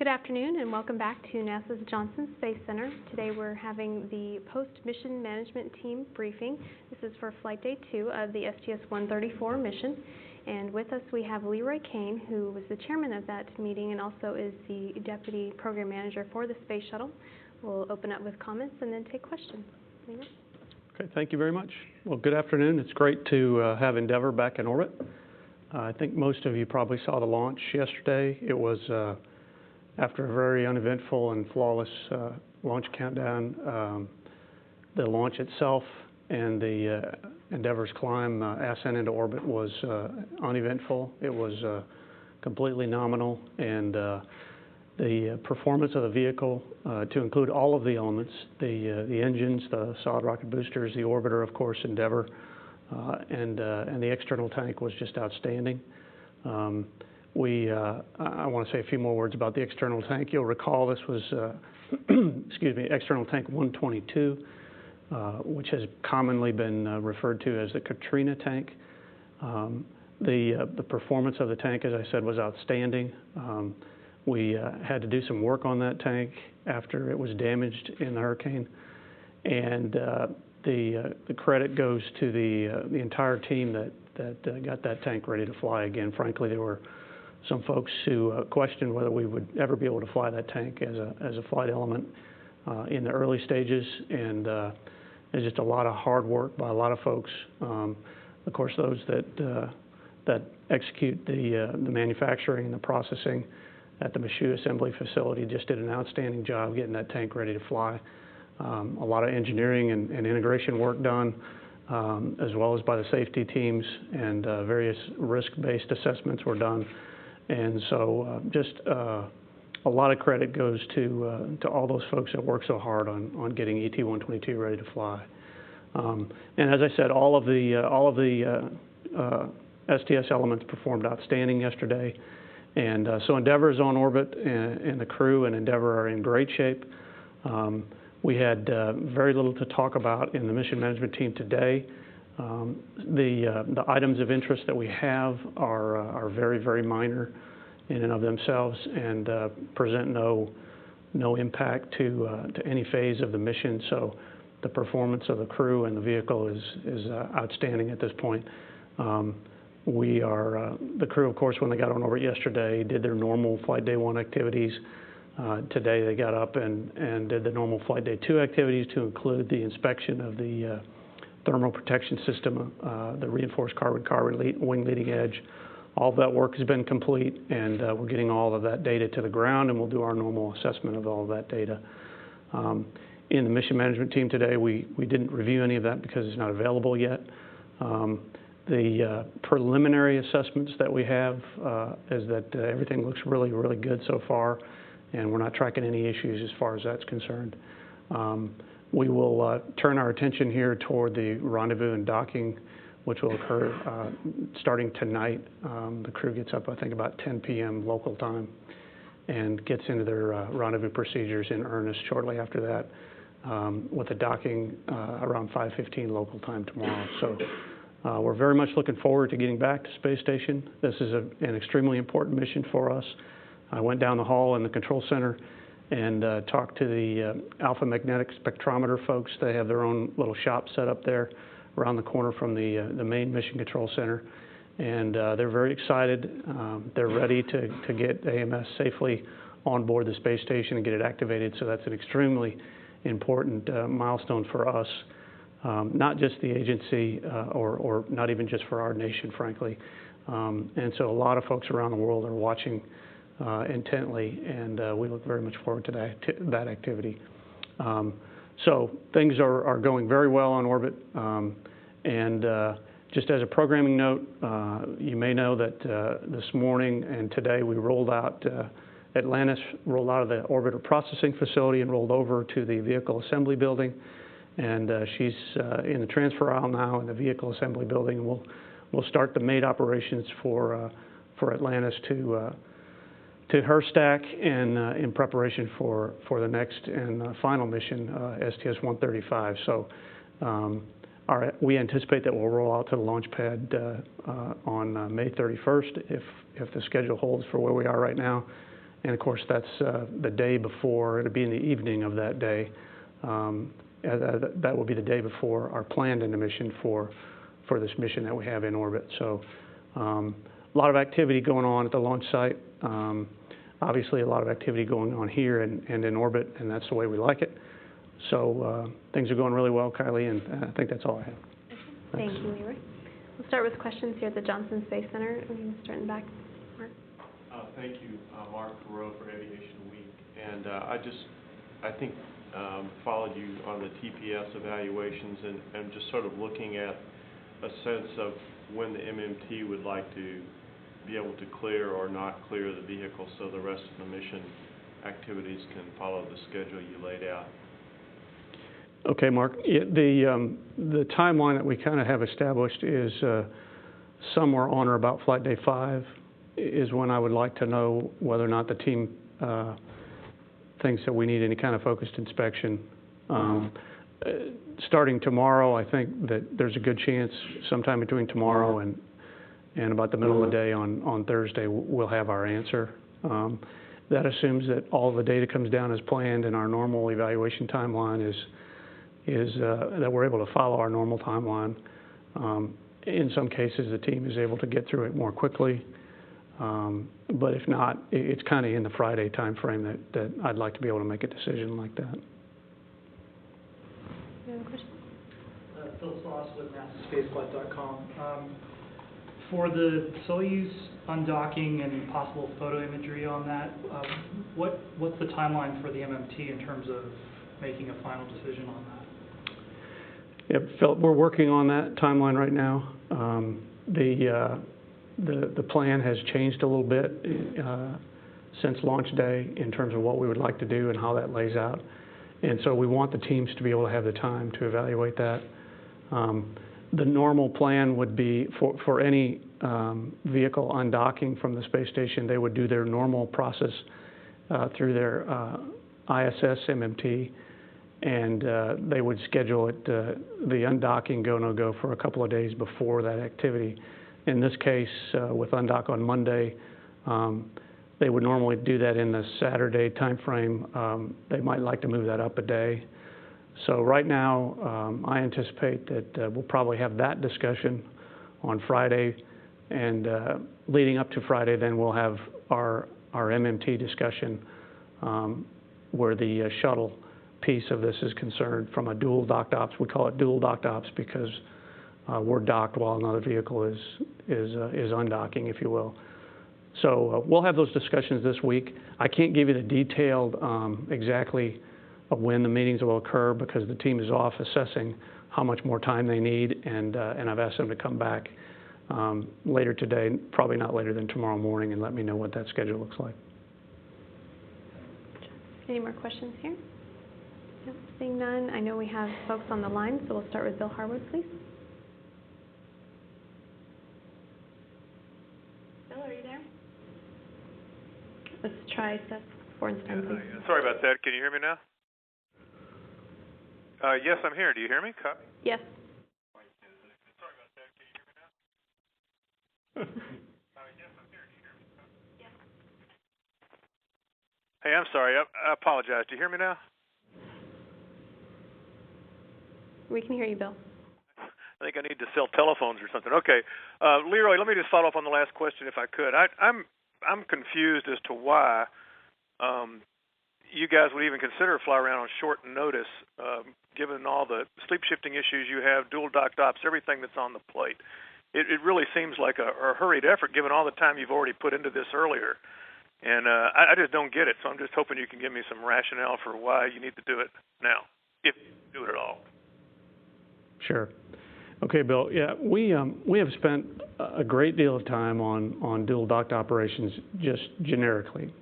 Good afternoon and welcome back to NASA's Johnson Space Center. Today we're having the post-mission management team briefing. This is for Flight Day 2 of the STS-134 mission. And with us we have Leroy Kane, who was the chairman of that meeting and also is the deputy program manager for the space shuttle. We'll open up with comments and then take questions. Leroy? Okay, thank you very much. Well, good afternoon. It's great to have Endeavour back in orbit. I think most of you probably saw the launch yesterday. It was after a very uneventful and flawless launch countdown. The launch itself and the Endeavour's climb, ascent into orbit was uneventful. It was completely nominal, and the performance of the vehicle, to include all of the elements, the engines, the solid rocket boosters, the orbiter, of course, Endeavour, and the external tank was just outstanding. I want to say a few more words about the external tank. You'll recall this was, excuse me, external tank 122, which has commonly been referred to as the Katrina tank. The performance of the tank, as I said, was outstanding. We had to do some work on that tank after it was damaged in the hurricane, and the credit goes to the entire team that got that tank ready to fly again. Frankly, there were some folks who questioned whether we would ever be able to fly that tank as a flight element in the early stages, and there's just a lot of hard work by a lot of folks. Of course, those that execute the manufacturing and the processing at the Michoud assembly facility just did an outstanding job getting that tank ready to fly. A lot of engineering and integration work done, as well as by the safety teams, and various risk-based assessments were done. And so just a lot of credit goes to all those folks that work so hard on getting ET-122 ready to fly. And as I said, all of the STS elements performed outstanding yesterday. And so Endeavour is on orbit, and the crew and Endeavour are in great shape. We had very little to talk about in the mission management team today. The items of interest that we have are very, very minor in and of themselves, and present no impact to any phase of the mission. So the performance of the crew and the vehicle is outstanding at this point. The crew, of course, when they got on orbit yesterday, did their normal Flight Day 1 activities. Today they got up and did the normal Flight Day 2 activities, to include the inspection of the thermal protection system, the reinforced carbon-carbon wing leading edge. All of that work has been complete, and we're getting all of that data to the ground, and we'll do our normal assessment of all of that data. In the mission management team today, we didn't review any of that because it's not available yet. The preliminary assessments that we have is that everything looks really, really good so far, and we're not tracking any issues as far as that's concerned. We will turn our attention here toward the rendezvous and docking, which will occur starting tonight. The crew gets up, I think, about 10 p.m. local time, and gets into their rendezvous procedures in earnest shortly after that, with the docking around 5:15 local time tomorrow. So we're very much looking forward to getting back to space station. This is an extremely important mission for us. I went down the hall in the control center and talked to the alpha magnetic spectrometer folks. They have their own little shop set up there around the corner from the main mission control center, and they're very excited. They're ready to get AMS safely on board the space station and get it activated. So that's an extremely important milestone for us, not just the agency, or not even just for our nation, frankly. And so a lot of folks around the world are watching intently, and we look very much forward to that activity. So things are going very well on orbit. And just as a programming note, you may know that this morning and today we rolled out, Atlantis rolled out of the orbiter processing facility and rolled over to the vehicle assembly building. And she's in the transfer aisle now in the vehicle assembly building. And we'll start the mate operations for Atlantis to her stack, and in preparation for the next and final mission, STS-135. So we anticipate that we'll roll out to the launch pad on May 31st, if the schedule holds for where we are right now. And of course, that's the day before. It'll be in the evening of that day. That will be the day before our planned end of mission for this mission that we have in orbit. So a lot of activity going on at the launch site. Obviously, a lot of activity going on here and in orbit, and that's the way we like it. So things are going really well, Kylie, and I think that's all I have. Thank you, Leroy. We'll start with questions here at the Johnson Space Center. We can start in the back. Mark. Thank you, Mark Perot for Aviation Week. And I think followed you on the TPS evaluations and just sort of looking at a sense of when the MMT would like to be able to clear or not clear the vehicle so the rest of the mission activities can follow the schedule you laid out. Okay, Mark. The timeline that we kind of have established is somewhere on or about Flight Day 5 is when I would like to know whether or not the team thinks that we need any kind of focused inspection. Starting tomorrow, I think that there's a good chance sometime between tomorrow and about the middle of the day on Thursday we'll have our answer. That assumes that all the data comes down as planned, and our normal evaluation timeline is that we're able to follow our normal timeline. In some cases, the team is able to get through it more quickly, but if not, it's kind of in the Friday time frame that I'd like to be able to make a decision like that. You have a question? Phil Sauce with NASASpaceflight.com. For the Soyuz undocking and possible photo imagery on that, what's the timeline for the MMT in terms of making a final decision on that? Yep, Phil, we're working on that timeline right now. The plan has changed a little bit since launch day in terms of what we would like to do and how that lays out. And so we want the teams to be able to have the time to evaluate that. The normal plan would be for any vehicle undocking from the space station, they would do their normal process through their ISS MMT, and they would schedule it, the undocking go-no-go for a couple of days before that activity. In this case, with undock on Monday, they would normally do that in the Saturday time frame. They might like to move that up a day. So right now, I anticipate that we'll probably have that discussion on Friday, and leading up to Friday, then we'll have our MMT discussion where the shuttle piece of this is concerned from a dual docked ops. We call it dual docked ops because we're docked while another vehicle is undocking, if you will. So we'll have those discussions this week. I can't give you the detailed exactly of when the meetings will occur because the team is off assessing how much more time they need, and I've asked them to come back later today, probably not later than tomorrow morning, and let me know what that schedule looks like. Any more questions here? Yep, seeing none, I know we have folks on the line, so we'll start with Bill Harwood, please. Bill, are you there? Let's try Seth Bornstein, please. Sorry about that. Can you hear me now? Yes, I'm here. Do you hear me? Copy. Yes. Sorry about that. Can you hear me now? Yes, I'm here. Do you hear me? Yes. Hey, I'm sorry. I apologize. Do you hear me now? We can hear you, Bill. I think I need to sell telephones or something. Okay. Leroy, let me just follow up on the last question if I could. I'm confused as to why you guys would even consider a fly around on short notice, given all the sleep shifting issues you have, dual docked ops, everything that's on the plate. It really seems like a hurried effort, given all the time you've already put into this earlier. And I just don't get it, so I'm just hoping you can give me some rationale for why you need to do it now, if you do it at all. Sure. Okay, Bill. Yeah, we have spent a great deal of time on dual docked operations just generically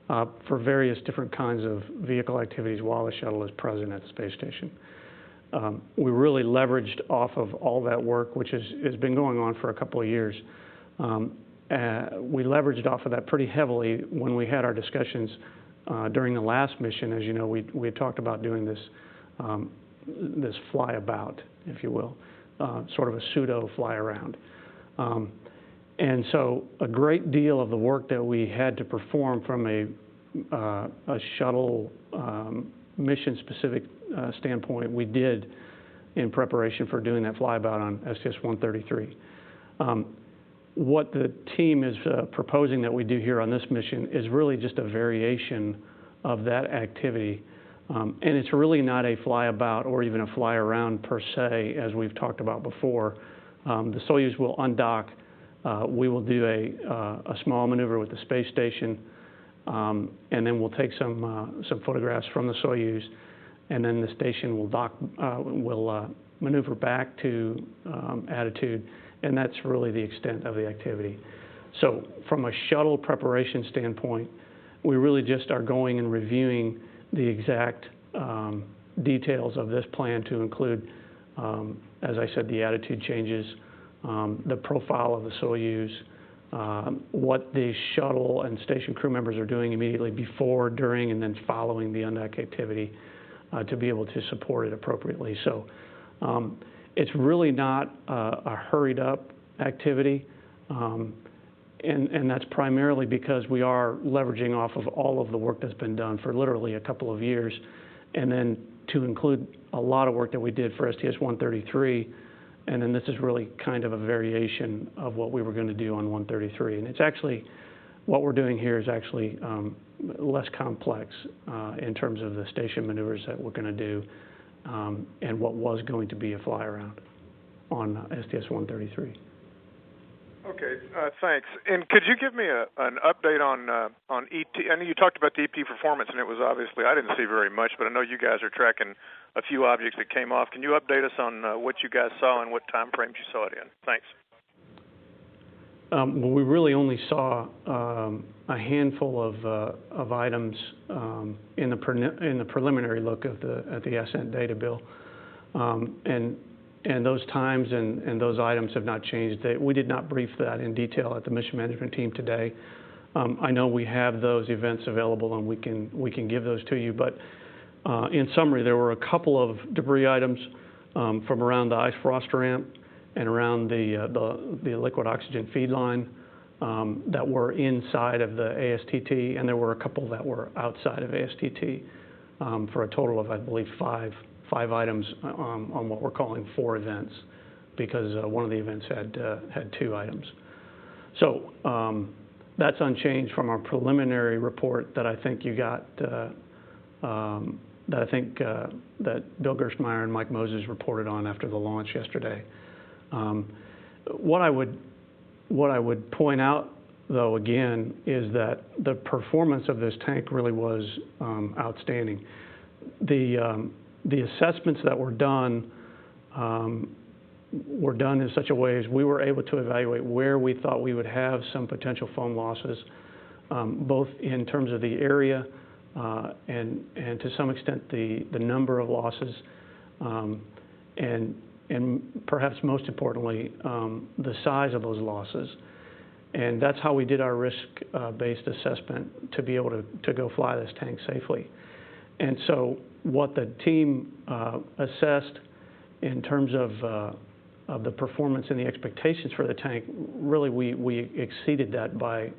for various different kinds of vehicle activities while the shuttle is present at the space station. We really leveraged off of all that work, which has been going on for a couple of years. We leveraged off of that pretty heavily when we had our discussions during the last mission. As you know, we had talked about doing this flyabout, if you will, sort of a pseudo fly around. And so a great deal of the work that we had to perform from a shuttle mission-specific standpoint, we did in preparation for doing that flyby on STS-133. What the team is proposing that we do here on this mission is really just a variation of that activity. And it's really not a flyabout or even a fly around per se, as we've talked about before. The Soyuz will undock. We will do a small maneuver with the space station, and then we'll take some photographs from the Soyuz, and then the station will maneuver back to attitude, and that's really the extent of the activity. So from a shuttle preparation standpoint, we really just are going and reviewing the exact details of this plan to include, as I said, the attitude changes, the profile of the Soyuz, what the shuttle and station crew members are doing immediately before, during, and then following the undock activity to be able to support it appropriately. So it's really not a hurried up activity, and that's primarily because we are leveraging off of all of the work that's been done for literally a couple of years, and then to include a lot of work that we did for STS-133, and then this is really kind of a variation of what we were going to do on 133. And it's actually, what we're doing here is actually less complex in terms of the station maneuvers that we're going to do, and what was going to be a fly around on STS-133. Okay, thanks. And could you give me an update on ET? I know you talked about the EP performance, and it was obviously, I didn't see very much, but I know you guys are tracking a few objects that came off. Can you update us on what you guys saw and what time frames you saw it in? Thanks. Well, we really only saw a handful of items in the preliminary look at the ascent data, Bill, and those times and those items have not changed. We did not brief that in detail at the mission management team today. I know we have those events available and we can give those to you, but in summary, there were a couple of debris items from around the ice frost ramp and around the liquid oxygen feed line that were inside of the ASTT, and there were a couple that were outside of ASTT for a total of, I believe, five items on what we're calling 4 events, because one of the events had 2 items. So that's unchanged from our preliminary report that I think you got, that Bill Gerstmeyer and Mike Moses reported on after the launch yesterday. What I would point out, though, again, is that the performance of this tank really was outstanding. The assessments that were done in such a way as we were able to evaluate where we thought we would have some potential foam losses, both in terms of the area and to some extent the number of losses, and perhaps most importantly, the size of those losses. And that's how we did our risk-based assessment to be able to go fly this tank safely. And so what the team assessed in terms of the performance and the expectations for the tank, really we exceeded that by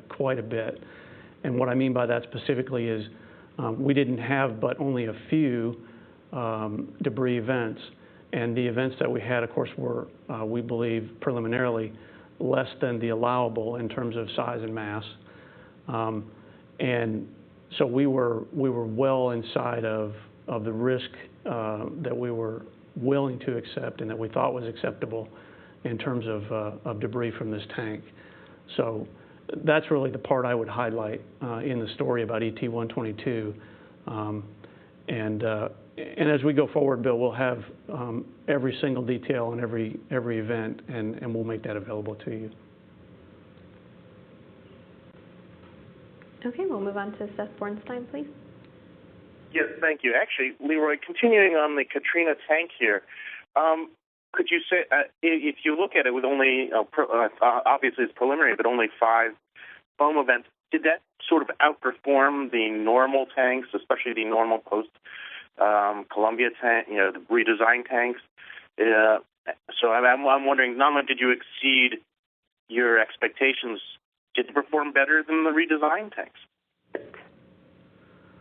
quite a bit. And what I mean by that specifically is we didn't have but only a few debris events. And the events that we had, of course, were, we believe, preliminarily less than the allowable in terms of size and mass. And so we were well inside of the risk that we were willing to accept and that we thought was acceptable in terms of debris from this tank. So that's really the part I would highlight in the story about ET-122. And as we go forward, Bill, we'll have every single detail and every event, and we'll make that available to you. Okay, we'll move on to Seth Bornstein, please. Yes, thank you. Actually, Leroy, continuing on the Katrina tank here, could you say, if you look at it with only, obviously it's preliminary, but only 5 foam events, did that sort of outperform the normal tanks, especially the normal post-Columbia tank, the redesigned tanks? So I'm wondering, not only did you exceed your expectations, did they perform better than the redesigned tanks?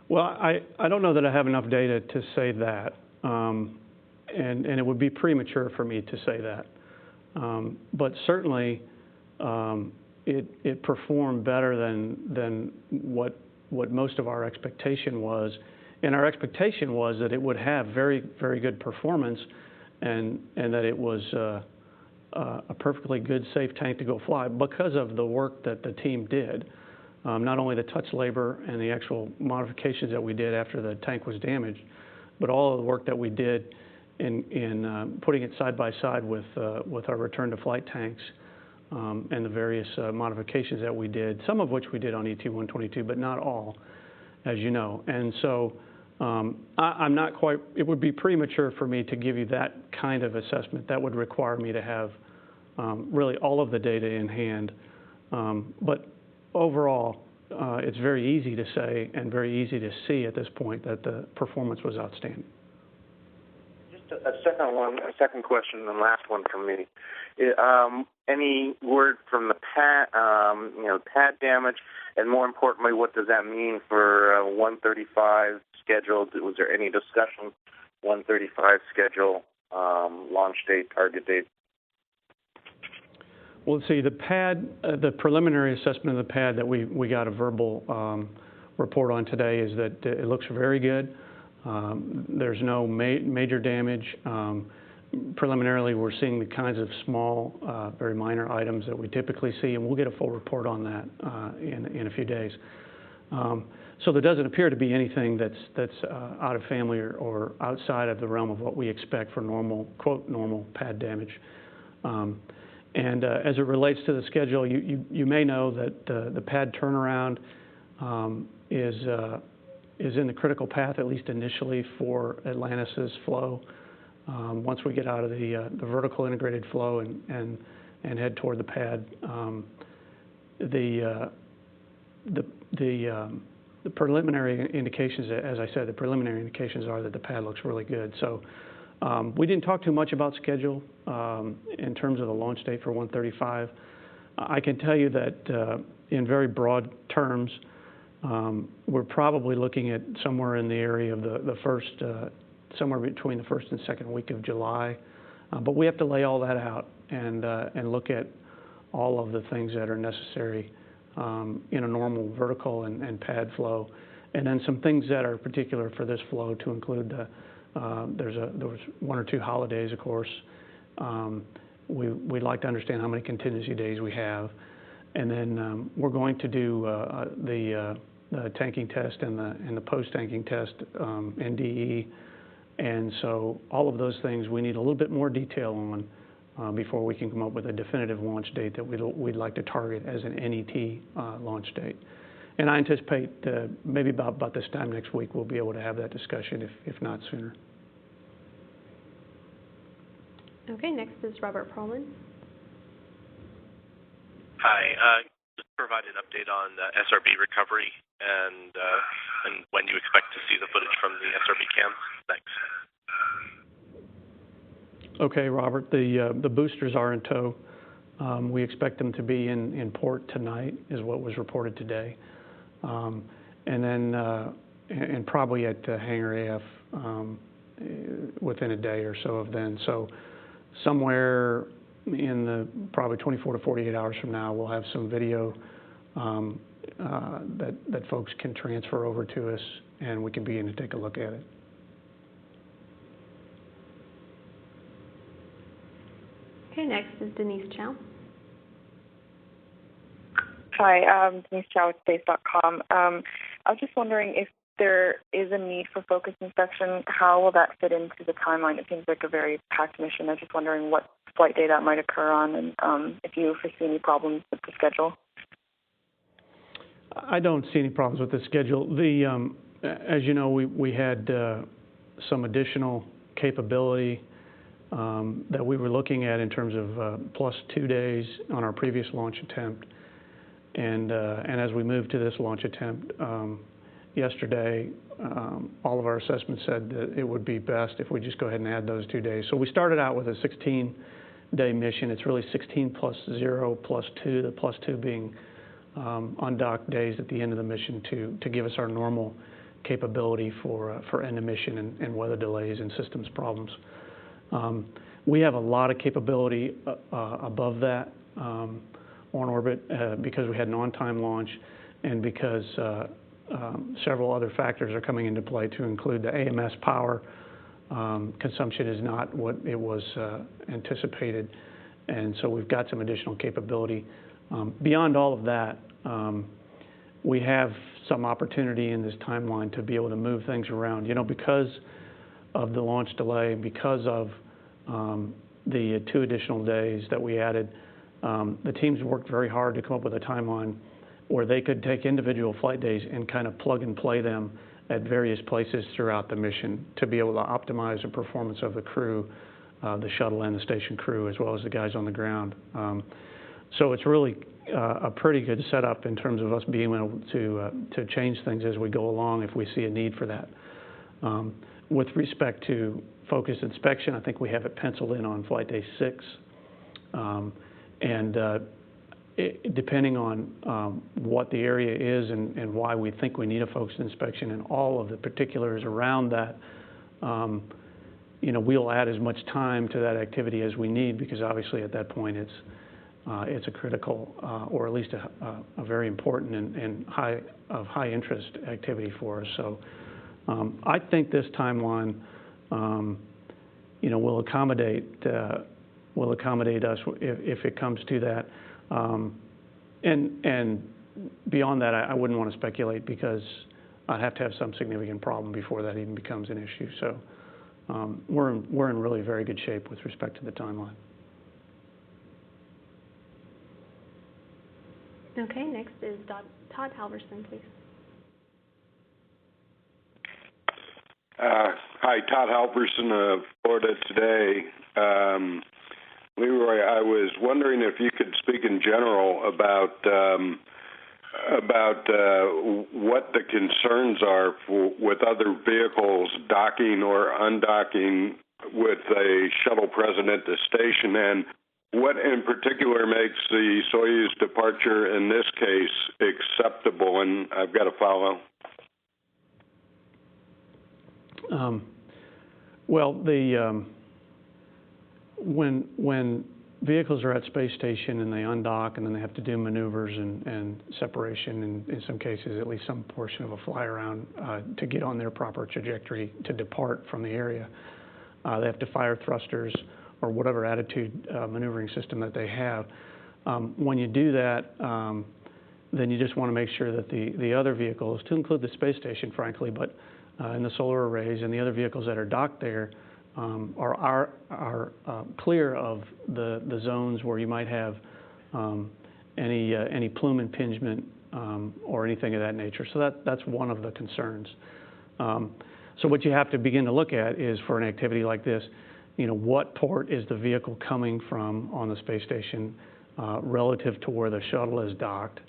Well, I don't know that I have enough data to say that, and it would be premature for me to say that. But certainly, it performed better than what most of our expectation was, and our expectation was that it would have very, very good performance, and that it was a perfectly good, safe tank to go fly because of the work that the team did. Not only the touch labor and the actual modifications that we did after the tank was damaged, but all of the work that we did in putting it side by side with our return to flight tanks, and the various modifications that we did, some of which we did on ET-122, but not all, as you know. And so I'm not quite, it would be premature for me to give you that kind of assessment. That would require me to have really all of the data in hand. But overall, it's very easy to say and very easy to see at this point that the performance was outstanding. Just a second question, and last one from me. Any word from the pad, pad damage, and more importantly, what does that mean for 135 schedule? Was there any discussion 135 schedule, launch date, target date? Well, see, the pad, the preliminary assessment of the pad that we got a verbal report on today is that it looks very good. There's no major damage. Preliminarily, we're seeing the kinds of small, very minor items that we typically see, and we'll get a full report on that in a few days. So there doesn't appear to be anything that's out of family or outside of the realm of what we expect for normal, quote, normal pad damage. And as it relates to the schedule, you may know that the pad turnaround is in the critical path, at least initially, for Atlantis's flow. Once we get out of the vertical integrated flow and head toward the pad, the preliminary indications, as I said, the preliminary indications are that the pad looks really good. So we didn't talk too much about schedule in terms of the launch date for 135. I can tell you that in very broad terms, we're probably looking at somewhere in the area of the first, somewhere between the first and second week of July. But we have to lay all that out and look at all of the things that are necessary in a normal vertical and pad flow, and then some things that are particular for this flow to include there was one or two holidays, of course. We'd like to understand how many contingency days we have, and then we're going to do the tanking test and the post-tanking test, NDE, and so all of those things we need a little bit more detail on before we can come up with a definitive launch date that we'd like to target as an NET launch date. And I anticipate maybe about this time next week we'll be able to have that discussion, if not sooner. Okay, next is Robert Perlman. Hi, just provide an update on the SRB recovery and when you expect to see the footage from the SRB cam. Thanks. Okay, Robert, the boosters are in tow. We expect them to be in port tonight, is what was reported today. And then and probably at Hangar AF within a day or so of then. So somewhere in the probably 24 to 48 hours from now, we'll have some video that folks can transfer over to us, and we can begin to take a look at it. Okay, next is Denise Chow. Hi, Denise Chow with Space.com. I was just wondering if there is a need for focus inspection, how will that fit into the timeline? It seems like a very packed mission. I'm just wondering what flight day that might occur on, and if you foresee any problems with the schedule. I don't see any problems with the schedule. As you know, we had some additional capability that we were looking at in terms of plus 2 days on our previous launch attempt. And as we moved to this launch attempt yesterday, all of our assessments said that it would be best if we just go ahead and add those 2 days. So we started out with a 16 day mission. It's really 16 plus 0 plus 2, the plus 2 being undocked days at the end of the mission to give us our normal capability for end of mission and weather delays and systems problems. We have a lot of capability above that on orbit because we had an on-time launch and because several other factors are coming into play to include the AMS power consumption is not what it was anticipated, and so we've got some additional capability. Beyond all of that, we have some opportunity in this timeline to be able to move things around. You know, because of the launch delay, because of the 2 additional days that we added, the teams worked very hard to come up with a timeline where they could take individual flight days and kind of plug and play them at various places throughout the mission to be able to optimize the performance of the crew, the shuttle and the station crew, as well as the guys on the ground. So it's really a pretty good setup in terms of us being able to change things as we go along if we see a need for that. With respect to focused inspection, I think we have it penciled in on flight day 6. Depending on what the area is and why we think we need a focused inspection and all of the particulars around that, you know, we'll add as much time to that activity as we need because obviously at that point it's a critical or at least a very important and high interest activity for us. So I think this timeline, you know, will accommodate us if it comes to that. And beyond that, I wouldn't want to speculate because I'd have to have some significant problem before that even becomes an issue. So we're in really very good shape with respect to the timeline. Okay, next is Todd Halverson, please. Hi, Todd Halverson of Florida Today. Leroy, I was wondering if you could speak in general about what the concerns are with other vehicles docking or undocking with a shuttle present at the station, and what in particular makes the Soyuz departure in this case acceptable? And I've got to follow. Well, when vehicles are at space station and they undock and then they have to do maneuvers and separation and in some cases at least some portion of a fly around to get on their proper trajectory to depart from the area, they have to fire thrusters or whatever attitude maneuvering system that they have. When you do that, then you just want to make sure that the other vehicles, to include the space station frankly, but and the solar arrays and the other vehicles that are docked there are clear of the zones where you might have any plume impingement or anything of that nature. So that's one of the concerns. So what you have to begin to look at is for an activity like this, you know, what port is the vehicle coming from on the space station relative to where the shuttle is docked,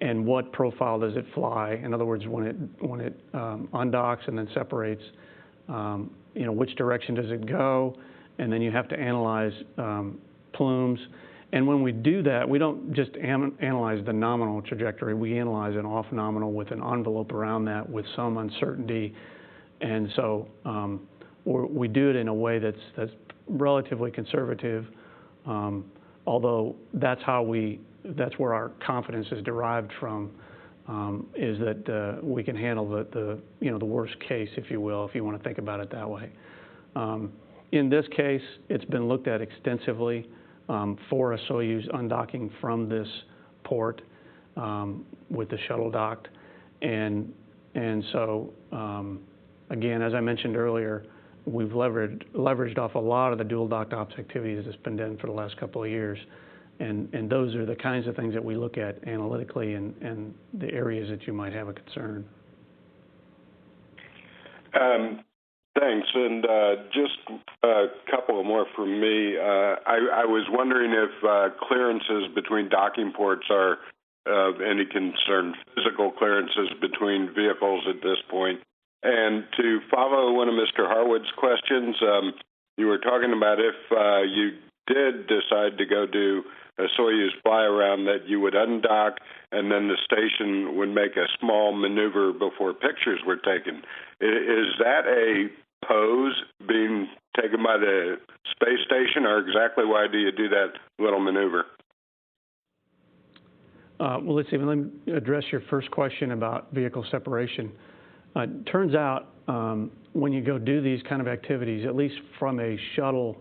and what profile does it fly? In other words, when it undocks and then separates, you know, which direction does it go? And then you have to analyze plumes. And when we do that, we don't just analyze the nominal trajectory. We analyze an off-nominal with an envelope around that with some uncertainty. And so we do it in a way that's relatively conservative, although that's where our confidence is derived from, is that we can handle the worst case, if you will, if you want to think about it that way. In this case, it's been looked at extensively for a Soyuz undocking from this port with the shuttle docked, and so again, as I mentioned earlier, we've leveraged off a lot of the dual docked ops activities that's been done for the last couple of years. And those are the kinds of things that we look at analytically and the areas that you might have a concern. Thanks. And just a couple more from me. I was wondering if clearances between docking ports are of any concern, physical clearances between vehicles at this point. And to follow one of Mr. Harwood's questions, you were talking about if you did decide to go do a Soyuz fly-around, that you would undock and then the station would make a small maneuver before pictures were taken. Is that a pose being taken by the space station, or exactly why do you do that little maneuver? Well, let's see. Let me address your first question about vehicle separation. Turns out when you go do these kind of activities, at least from a shuttle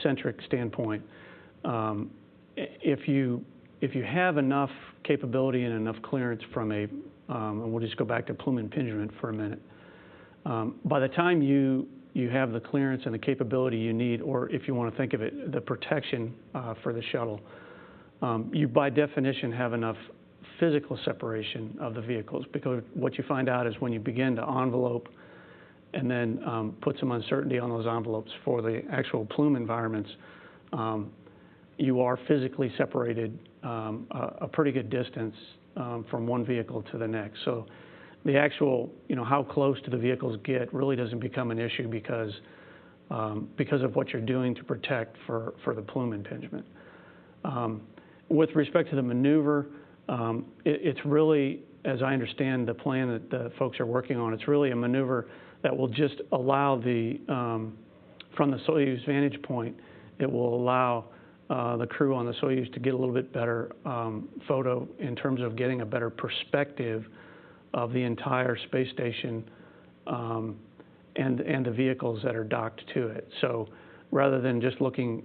centric standpoint, if you have enough capability and enough clearance from a, and we'll just go back to plume impingement for a minute, by the time you have the clearance and the capability you need, or if you want to think of it, the protection for the shuttle, you by definition have enough physical separation of the vehicles, because what you find out is when you begin to envelope and then put some uncertainty on those envelopes for the actual plume environments, you are physically separated a pretty good distance from one vehicle to the next. So the actual, how close to the vehicles get really doesn't become an issue because of what you're doing to protect for the plume impingement. With respect to the maneuver, it's really, as I understand the plan that the folks are working on, it's really a maneuver that will just allow from the Soyuz vantage point, it will allow the crew on the Soyuz to get a little bit better photo in terms of getting a better perspective of the entire space station and the vehicles that are docked to it. So rather than just looking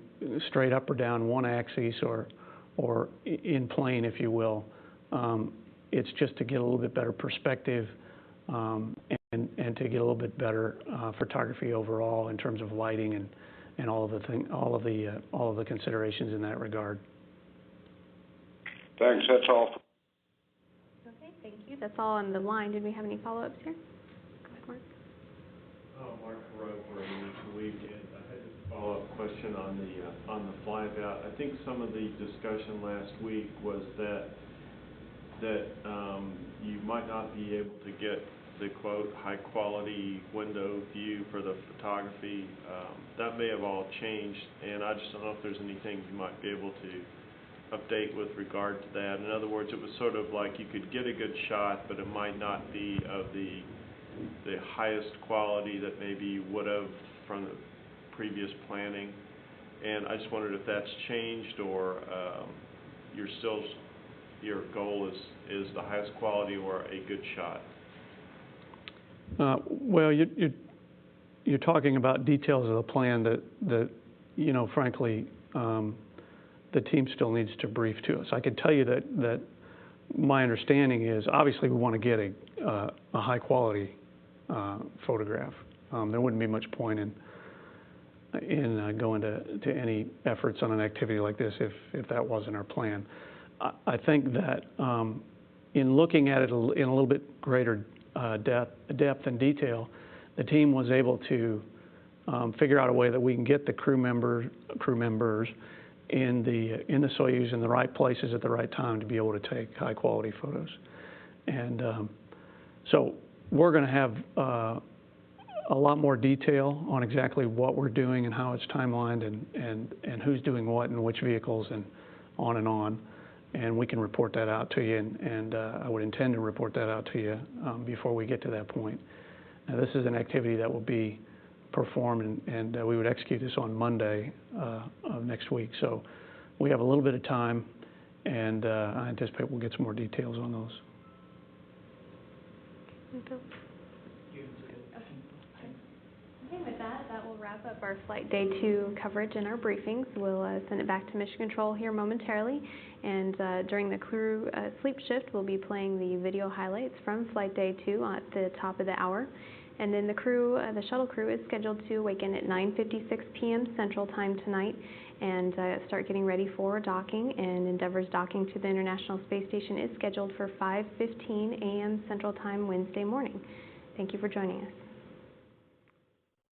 straight up or down one axis or in plane, if you will, it's just to get a little bit better perspective and to get a little bit better photography overall in terms of lighting and all of the considerations in that regard. Thanks. That's all. Okay, thank you. That's all on the line. Did we have any follow-ups here? Go ahead, Mark. Mark Rowe for Mission Week, and I had a follow-up question on the fly-about. I think some of the discussion last week was that you might not be able to get the quote high-quality window view for the photography. That may have all changed, and I just don't know if there's anything you might be able to update with regard to that. In other words, it was sort of like you could get a good shot, but it might not be of the highest quality that maybe you would have from the previous planning. And I just wondered if that's changed, or your goal is the highest quality or a good shot. Well, you're talking about details of the plan that frankly, the team still needs to brief to us. I can tell you that my understanding is, obviously, we want to get a high quality photograph. There wouldn't be much point in going to any efforts on an activity like this if that wasn't our plan. I think that in looking at it in a little bit greater depth and detail, the team was able to figure out a way that we can get the crew members in the Soyuz in the right places at the right time to be able to take high quality photos. And so we're going to have a lot more detail on exactly what we're doing and how it's timelined and who's doing what and which vehicles and on. And we can report that out to you, and I would intend to report that out to you before we get to that point. Now, this is an activity that will be performed, and we would execute this on Monday of next week. So we have a little bit of time, and I anticipate we'll get some more details on those. Okay, with that will wrap up our Flight Day 2 coverage and our briefings. We'll send it back to Mission Control here momentarily, and during the crew sleep shift, we'll be playing the video highlights from Flight Day 2 at the top of the hour. And then the shuttle crew is scheduled to awaken at 9:56 p.m. Central Time tonight and start getting ready for docking. And Endeavour's docking to the International Space Station is scheduled for 5:15 a.m. Central Time Wednesday morning. Thank you for joining us.